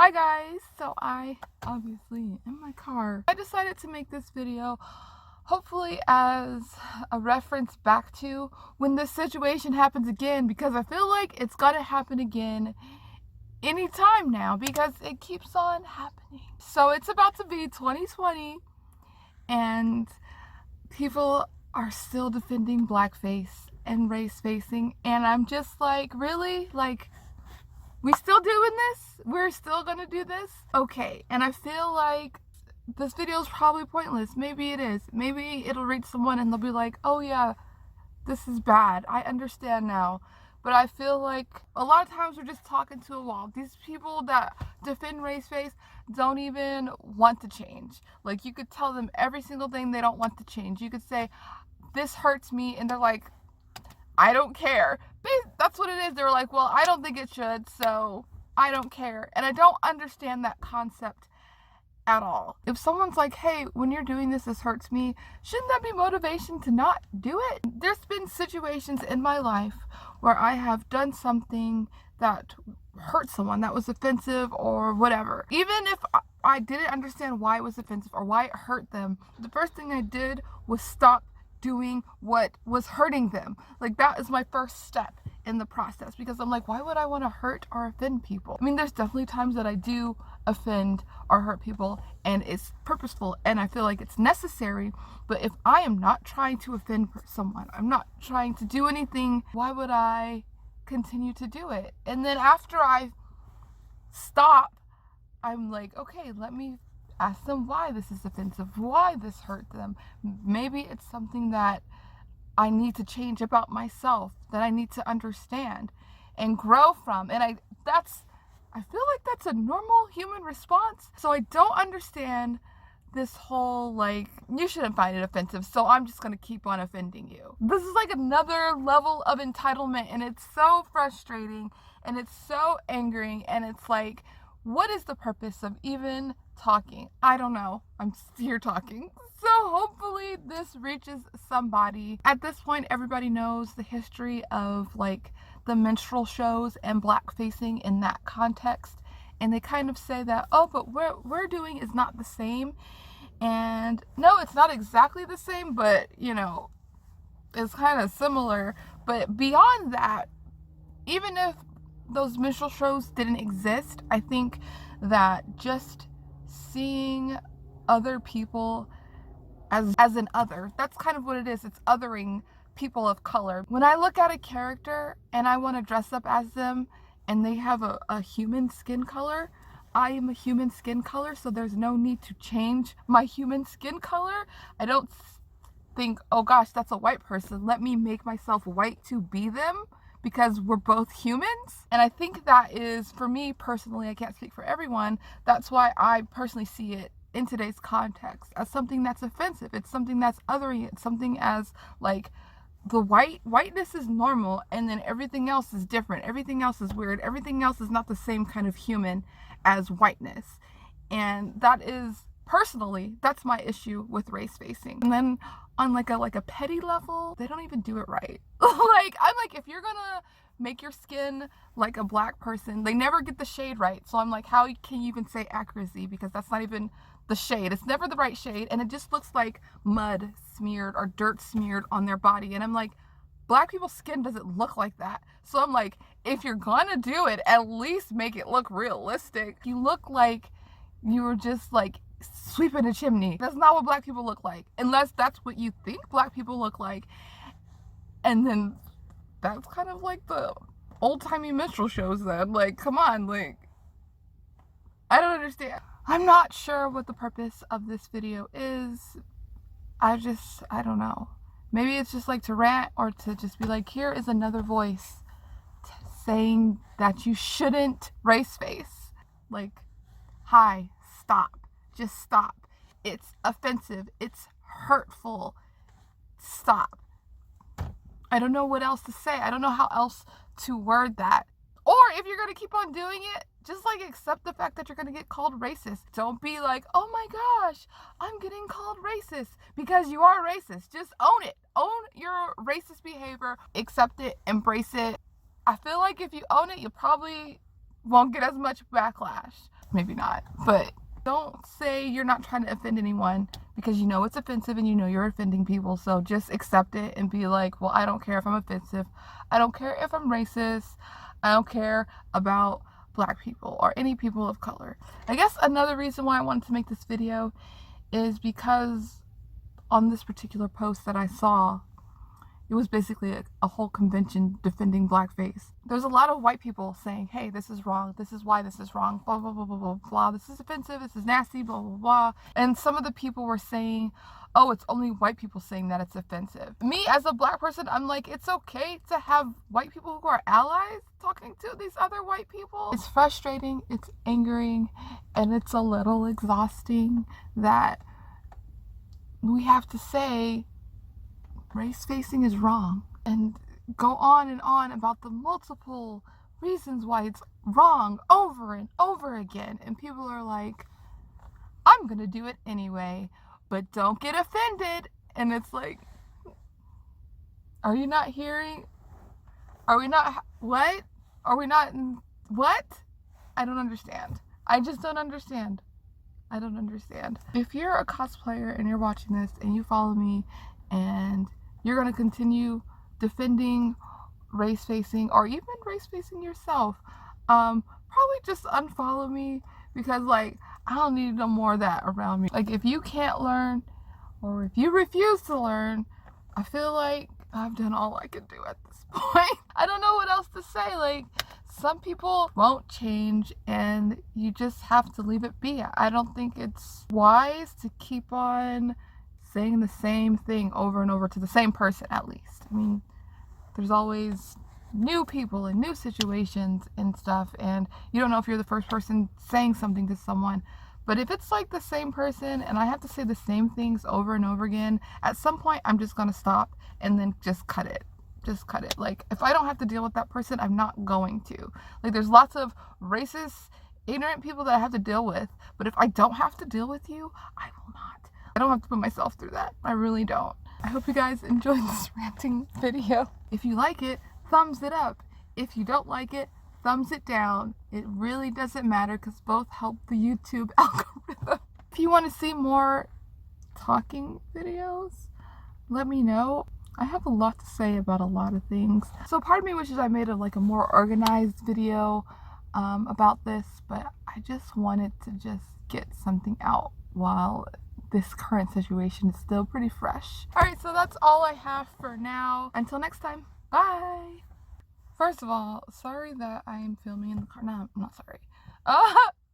Hi guys, so I obviously in my car. I decided to make this video hopefully as a reference back to when this situation happens again, because I feel like it's gonna happen again anytime now because it keeps on happening. So it's about to be 2020 and people are still defending blackface and race facing, and I'm just like, really? Like, we still doing this? We're still gonna do this? Okay, and I feel like this video is probably pointless. Maybe it is. Maybe it'll reach someone and they'll be like, oh yeah, this is bad. I understand now. But I feel like a lot of times we're just talking to a wall. These people that defend race face don't even want to change. Like, you could tell them every single thing they don't want to change. You could say, this hurts me, and they're like, I don't care. That's what it is. They were like, well, I don't think it should, so I don't care. And I don't understand that concept at all. If someone's like, hey, when you're doing this, this hurts me, shouldn't that be motivation to not do it? There's been situations in my life where I have done something that hurt someone, that was offensive or whatever. Even if I didn't understand why it was offensive or why it hurt them, the first thing I did was stop doing what was hurting them. Like, that is my first step in the process, because I'm like, why would I want to hurt or offend people? I mean, there's definitely times that I do offend or hurt people and it's purposeful and I feel like it's necessary, but if I am not trying to offend someone, I'm not trying to do anything, why would I continue to do it? And then after I stop, I'm like, okay, let me ask them why this is offensive, why this hurt them. Maybe it's something that I need to change about myself, that I need to understand and grow from. And I feel like that's a normal human response. So I don't understand this whole, like, you shouldn't find it offensive, so I'm just gonna keep on offending you. This is like another level of entitlement, and it's so frustrating and it's so angering, and it's like, what is the purpose of even talking? I don't know. I'm here talking. So hopefully this reaches somebody. At this point, everybody knows the history of, like, the minstrel shows and blackfacing in that context. And they kind of say that, oh, but what we're doing is not the same. And no, it's not exactly the same, but, you know, it's kind of similar. But beyond that, even if those minstrel shows didn't exist, I think that just seeing other people as an other, that's kind of what it is. It's othering people of color. When I look at a character and I want to dress up as them and they have a human skin color, I am a human skin color, so there's no need to change my human skin color. I don't think, oh gosh, that's a white person, let me make myself white to be them, because we're both humans. And I think that is, for me personally, I can't speak for everyone, that's why I personally see it in today's context as something that's offensive. It's something that's othering. It's something as, like, the whiteness is normal, and then everything else is different. Everything else is weird. Everything else is not the same kind of human as whiteness. And that is, personally, that's my issue with race facing. And then on like a petty level, they don't even do it right. Like, I'm like, if you're gonna make your skin like a black person, they never get the shade right. So I'm like, how can you even say accuracy? Because that's not even the shade. It's never the right shade, and it just looks like mud smeared or dirt smeared on their body. And I'm like, black people's skin doesn't look like that. So I'm like, if you're gonna do it, at least make it look realistic. You look like you were just like sweeping a chimney. That's not what black people look like, unless that's what you think black people look like. And then that's kind of like the old-timey minstrel shows then. Like, come on, like, I don't understand. I'm not sure what the purpose of this video is. I don't know. Maybe it's just like to rant, or to just be like, here is another voice saying that you shouldn't race face. Like, hi, stop. Just stop. It's offensive. It's hurtful. Stop. I don't know what else to say. I don't know how else to word that. Or if you're going to keep on doing it, just like accept the fact that you're going to get called racist. Don't be like, oh my gosh, I'm getting called racist, because you are racist. Just own it. Own your racist behavior. Accept it. Embrace it. I feel like if you own it, you probably won't get as much backlash. maybe not, but don't say you're not trying to offend anyone because you know it's offensive and you know you're offending people. So just accept it and be like, well, I don't care if I'm offensive. I don't care if I'm racist. I don't care about Black people or any people of color. I guess another reason why I wanted to make this video is because on this particular post that I saw, it was basically a whole convention defending blackface. There's a lot of white people saying, hey, this is wrong, this is why this is wrong, blah, blah, blah, blah, blah, blah, this is offensive, this is nasty, blah, blah, blah. And some of the people were saying, oh, it's only white people saying that it's offensive. Me, as a Black person, I'm like, it's okay to have white people who are allies talking to these other white people. It's frustrating, it's angering, and it's a little exhausting that we have to say race facing is wrong and go on and on about the multiple reasons why it's wrong over and over again. And people are like, I'm gonna do it anyway, but don't get offended. And it's like, are you not hearing? Are we not, what? Are we not, what? I don't understand. I just don't understand. I don't understand. If you're a cosplayer and you're watching this and you follow me and you're going to continue defending race facing or even race facing yourself, probably just unfollow me because, like, I don't need no more of that around me. Like, if you can't learn or if you refuse to learn, I feel like I've done all I can do at this point. I don't know what else to say. Like, some people won't change and you just have to leave it be. I don't think it's wise to keep on saying the same thing over and over to the same person, at least. I mean, there's always new people and new situations and stuff, and you don't know if you're the first person saying something to someone. But if it's like the same person and I have to say the same things over and over again, at some point I'm just gonna stop and then just cut it. Just cut it. Like, if I don't have to deal with that person, I'm not going to. Like, there's lots of racist, ignorant people that I have to deal with, but if I don't have to deal with you, I will not. I don't have to put myself through that. I really don't. I hope you guys enjoyed this ranting video. If you like it, thumbs it up. If you don't like it, thumbs it down. It really doesn't matter because both help the YouTube algorithm. If you want to see more talking videos, let me know. I have a lot to say about a lot of things. So part of me wishes I made a more organized video about this, but I just wanted to just get something out while this current situation is still pretty fresh. Alright, so that's all I have for now. Until next time, bye! First of all, sorry that I am filming in the car. No, I'm not sorry.